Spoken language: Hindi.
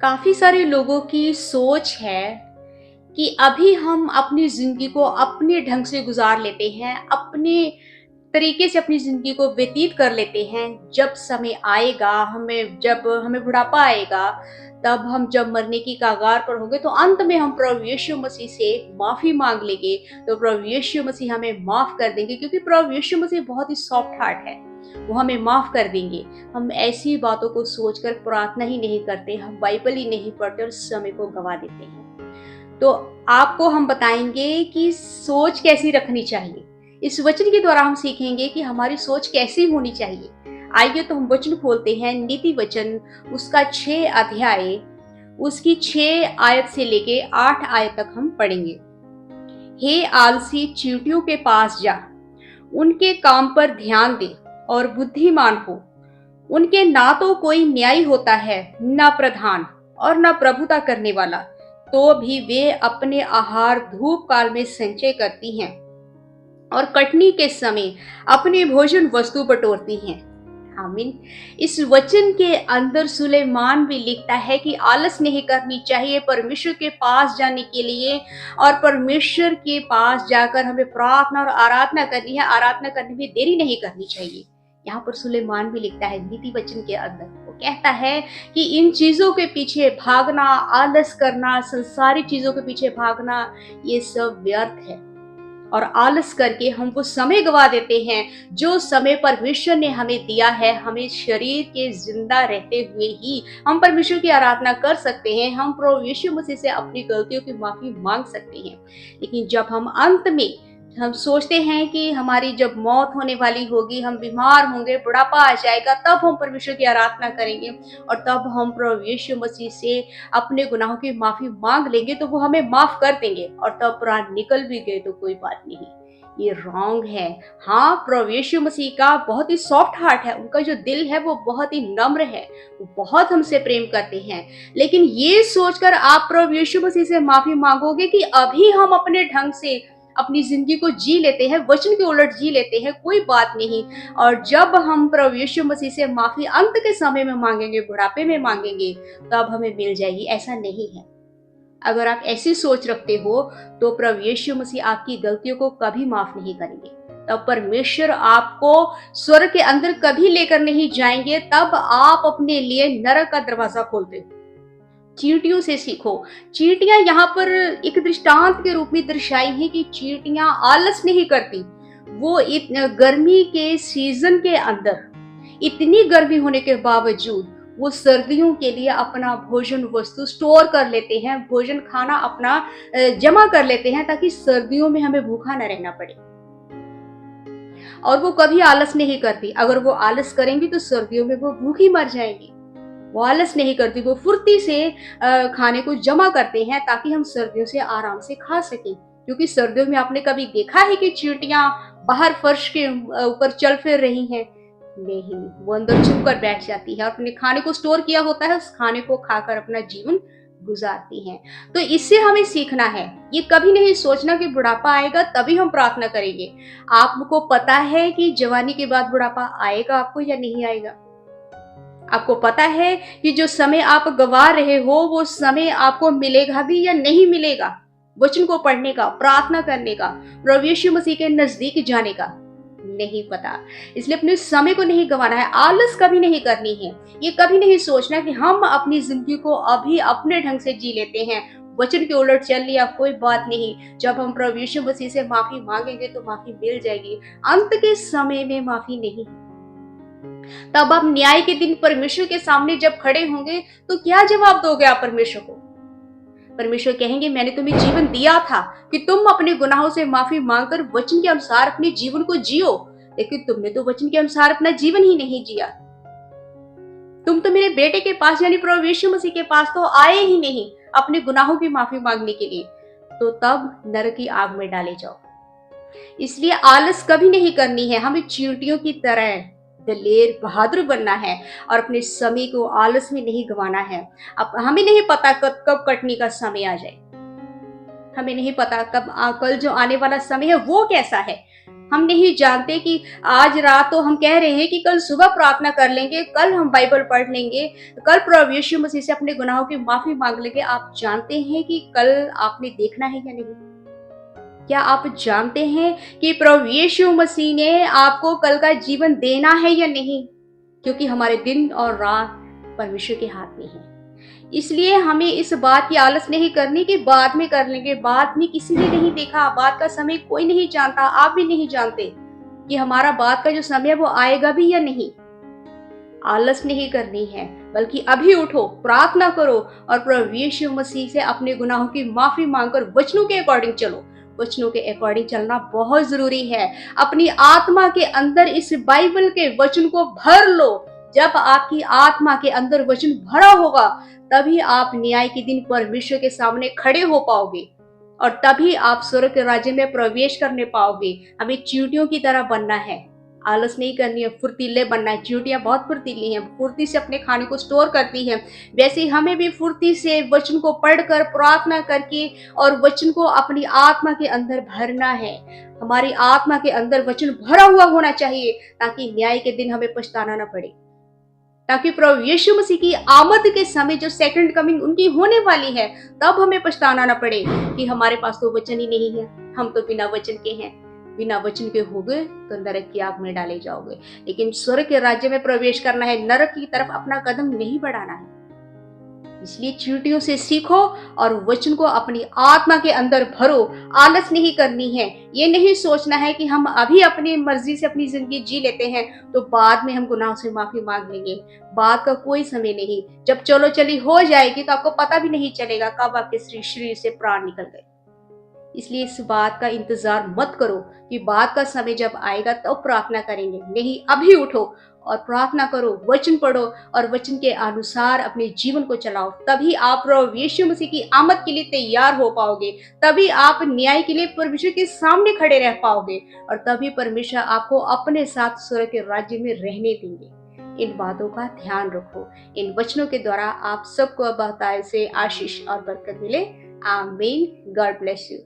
काफ़ी सारे लोगों की सोच है कि अभी हम अपनी ज़िंदगी को अपने ढंग से गुज़ार लेते हैं, अपने तरीके से अपनी ज़िंदगी को व्यतीत कर लेते हैं। जब समय आएगा, जब हमें बुढ़ापा आएगा, तब हम जब मरने की कगार पर होंगे, तो अंत में हम प्रभु यीशु मसीह से माफ़ी माँग लेंगे, तो प्रभु यीशु मसीह हमें माफ़ कर देंगे क्योंकि प्रभु यीशु मसीह बहुत ही सॉफ्ट हार्ट है, वो हमें माफ़ कर देंगे। हम ऐसी बातों को सोचकर प्रार्थना ही नहीं करते, हम बाइबल ही नहीं पढ़ते और समय को गँवा देते हैं। तो आपको हम बताएँगे कि सोच कैसी रखनी चाहिए। इस वचन के द्वारा हम सीखेंगे कि हमारी सोच कैसी होनी चाहिए। आइए तो हम वचन खोलते हैं, नीति वचन उसका 6 अध्याय, उसकी 6 आयत से लेके 8 आयत तक हम पढ़ेंगे। हे आलसी, चींटियों के पास जा, उनके काम पर ध्यान दे और बुद्धिमान हो। उनके ना तो कोई न्यायी होता है, ना प्रधान और ना प्रभुता करने वाला, तो भी वे अपने आहार धूप काल में संचय करती हैं और कटनी के समय अपने भोजन वस्तु बटोरती हैं। आमीन। इस वचन के अंदर सुलेमान भी लिखता है कि आलस नहीं करनी चाहिए परमेश्वर के पास जाने के लिए, और परमेश्वर के पास जाकर हमें प्रार्थना और आराधना करनी है। आराधना करने में देरी नहीं करनी चाहिए। यहाँ पर सुलेमान भी लिखता है नीति वचन के अंदर, वो कहता है कि इन चीजों के पीछे भागना, आलस करना, संसारी चीजों के पीछे भागना, ये सब व्यर्थ है। और आलस करके हम वो समय गवा देते हैं जो समय परमेश्वर ने हमें दिया है। हमें शरीर के जिंदा रहते हुए ही हम परमेश्वर की आराधना कर सकते हैं, हम प्रभु यीशु मसीह से अपनी गलतियों की माफी मांग सकते हैं। लेकिन जब हम अंत में हम सोचते हैं कि हमारी जब मौत होने वाली होगी, हम बीमार होंगे, बुढ़ापा आ जाएगा, तब हम परमेश्वर की आराधना करेंगे और तब हम प्रभु यीशु मसीह से अपने गुनाहों की माफी मांग लेंगे, तो वो हमें माफ कर देंगे। और तब प्राण निकल भी गए तो कोई बात नहीं, ये रॉन्ग है। हाँ, प्रभु यीशु मसीह का बहुत ही सॉफ्ट हार्ट है, उनका जो दिल है वो बहुत ही नम्र है, वो बहुत हमसे प्रेम करते हैं। लेकिन ये सोचकर आप प्रभु यीशु मसीह से माफी मांगोगे कि अभी हम अपने ढंग से अपनी जिंदगी को जी लेते हैं, वचन के उलट जी लेते हैं, कोई बात नहीं। और जब हम प्रभु यीशु मसीह से माफी अंत के समय में मांगेंगे, बुढ़ापे में मांगेंगे, तब हमें मिल जाएगी। ऐसा नहीं है। अगर आप ऐसी सोच रखते हो, तो प्रभु यीशु मसीह आपकी गलतियों को कभी माफ नहीं करेंगे। तब परमेश्वर आपको स्वर्ग के अंदर कभी लेकर नहीं जाएंगे, तब आप अपने लिए नरक का दरवाजा खोलते हो। चींटियों से सीखो। चींटियां यहाँ पर एक दृष्टांत के रूप में दर्शाई है कि चींटियां आलस नहीं करती। वो गर्मी के सीजन के अंदर, इतनी गर्मी होने के बावजूद वो सर्दियों के लिए अपना भोजन वस्तु स्टोर कर लेते हैं, भोजन खाना अपना जमा कर लेते हैं, ताकि सर्दियों में हमें भूखा न रहना पड़े। और वो कभी आलस नहीं करती। अगर वो आलस करेंगी तो सर्दियों में वो भूखी मर जाएंगी। वो आलस नहीं करती, वो फुर्ती से खाने को जमा करते हैं ताकि हम सर्दियों से आराम से खा सकें। क्योंकि सर्दियों में आपने कभी देखा है कि चींटियां बाहर फर्श के ऊपर चल फिर रही हैं? नहीं, वो अंदर छुप कर बैठ जाती है और अपने खाने को स्टोर किया होता है, उस खाने को खाकर अपना जीवन गुजारती हैं। तो इससे हमें सीखना है। ये कभी नहीं सोचना कि बुढ़ापा आएगा तभी हम प्रार्थना करेंगे। आपको पता है कि जवानी के बाद बुढ़ापा आएगा आपको या नहीं आएगा? आपको पता है कि जो समय आप गंवा रहे हो, वो समय आपको मिलेगा भी या नहीं मिलेगा? वचन को पढ़ने का, प्रार्थना करने का, प्रभु यीशु मसीह के नजदीक जाने का नहीं पता। इसलिए अपने समय को नहीं गंवाना है, आलस कभी नहीं करनी है। ये कभी नहीं सोचना कि हम अपनी जिंदगी को अभी अपने ढंग से जी लेते हैं, वचन के उलट चल लिया, कोई बात नहीं। जब हम प्रभु यीशु मसीह से माफी मांगेंगे तो माफी मिल जाएगी। अंत के समय में माफी नहीं। तब आप न्याय के दिन परमेश्वर के सामने जब खड़े होंगे, तो क्या जवाब दोगे आप परमेश्वर को? परमेश्वर कहेंगे, मैंने तुम्हें जीवन दिया था कि तुम अपने गुनाहों से माफी मांगकर वचन के अनुसार अपने जीवन को जियो, लेकिन तुमने तो वचन के अनुसार अपना जीवन ही नहीं जिया। तुम तो मेरे बेटे के पास यानी प्रभु यीशु मसीह के पास तो आए ही नहीं अपने गुनाहों की माफी मांगने के लिए। तो तब नरक की आग में डाले जाओ। इसलिए आलस कभी नहीं करनी है। हमें चींटियों की तरह दलेर बहादुर बनना है और अपने समय को आलस में नहीं गंवाना है। अब हमें नहीं पता कब कब कटने का समय आ जाए, हमें नहीं पता कब कल जो आने वाला समय है वो कैसा है। हम नहीं जानते कि आज रात तो हम कह रहे हैं कि कल सुबह प्रार्थना कर लेंगे, कल हम बाइबल पढ़ लेंगे, कल प्रभु यीशु मसीह से अपने गुनाहों की माफ़ी माँग लेंगे। आप जानते हैं कि कल आपने देखना है या नहीं? क्या आप जानते हैं कि प्रभु यीशु मसीह ने आपको कल का जीवन देना है या नहीं? क्योंकि हमारे दिन और रात परमेश्वर के हाथ में है। इसलिए हमें इस बात की आलस नहीं करनी कि बाद में कर लेंगे, बाद में किसी ने नहीं देखा, बाद का समय कोई नहीं जानता, आप भी नहीं जानते कि हमारा बाद का जो समय है वो आएगा भी या नहीं। आलस नहीं करनी है, बल्कि अभी उठो, प्रार्थना करो और प्रभु यीशु मसीह से अपने गुनाहों की माफी मांगकर वचनों के अकॉर्डिंग चलो। वचनों के अकॉर्डिंग चलना बहुत जरूरी है। अपनी आत्मा के अंदर इस बाइबल के वचन को भर लो। जब आपकी आत्मा के अंदर वचन भरा होगा, तभी आप न्याय के दिन परमेश्वर के सामने खड़े हो पाओगे और तभी आप स्वर्ग के राज्य में प्रवेश करने पाओगे। हमें चींटियों की तरह बनना है, आलस नहीं करनी है, फुर्तीले बनना है। चींटियां बहुत फुर्तीली हैं, फुर्ती से अपने खाने को स्टोर करती हैं। वैसे ही हमें भी फुर्ती से वचन को पढ़कर, प्रार्थना करके और वचन को अपनी आत्मा के अंदर भरना है। हमारी आत्मा के अंदर वचन भरा हुआ होना चाहिए, ताकि न्याय के दिन हमें पछताना न पड़े, ताकि प्रभु यीशु मसीह की आमद के समय जो सेकंड कमिंग उनकी होने वाली है, तब हमें पछताना न पड़े कि हमारे पास तो वचन ही नहीं है, हम तो बिना वचन के हैं। बिना वचन के होगे तो नरक की आग में डाले जाओगे। लेकिन स्वर्ग के राज्य में प्रवेश करना है, नरक की तरफ अपना कदम नहीं बढ़ाना है। इसलिए चींटियों से सीखो और वचन को अपनी आत्मा के अंदर भरो। आलस नहीं करनी है। ये नहीं सोचना है कि हम अभी अपनी मर्जी से अपनी जिंदगी जी लेते हैं तो बाद में हम गुनाह से माफी मांग लेंगे। बाद का कोई समय नहीं। जब चलो चली हो जाएगी तो आपको पता भी नहीं चलेगा कब आपके शरीर से प्राण निकल गए। इसलिए इस बात का इंतजार मत करो कि बाद का समय जब आएगा तब तो प्रार्थना करेंगे। नहीं, अभी उठो और प्रार्थना करो, वचन पढ़ो और वचन के अनुसार अपने जीवन को चलाओ। तभी आप प्रभु यीशु मसीह की आमद के लिए तैयार हो पाओगे। तभी आप न्याय के लिए परमेश्वर के सामने खड़े रह पाओगे और तभी परमेश्वर आपको अपने साथ स्वर्ग के राज्य में रहने देंगे। इन बातों का ध्यान रखो। इन वचनों के द्वारा आप सबको बहुतायत से आशीष और बरकत मिले। आमीन। God bless you.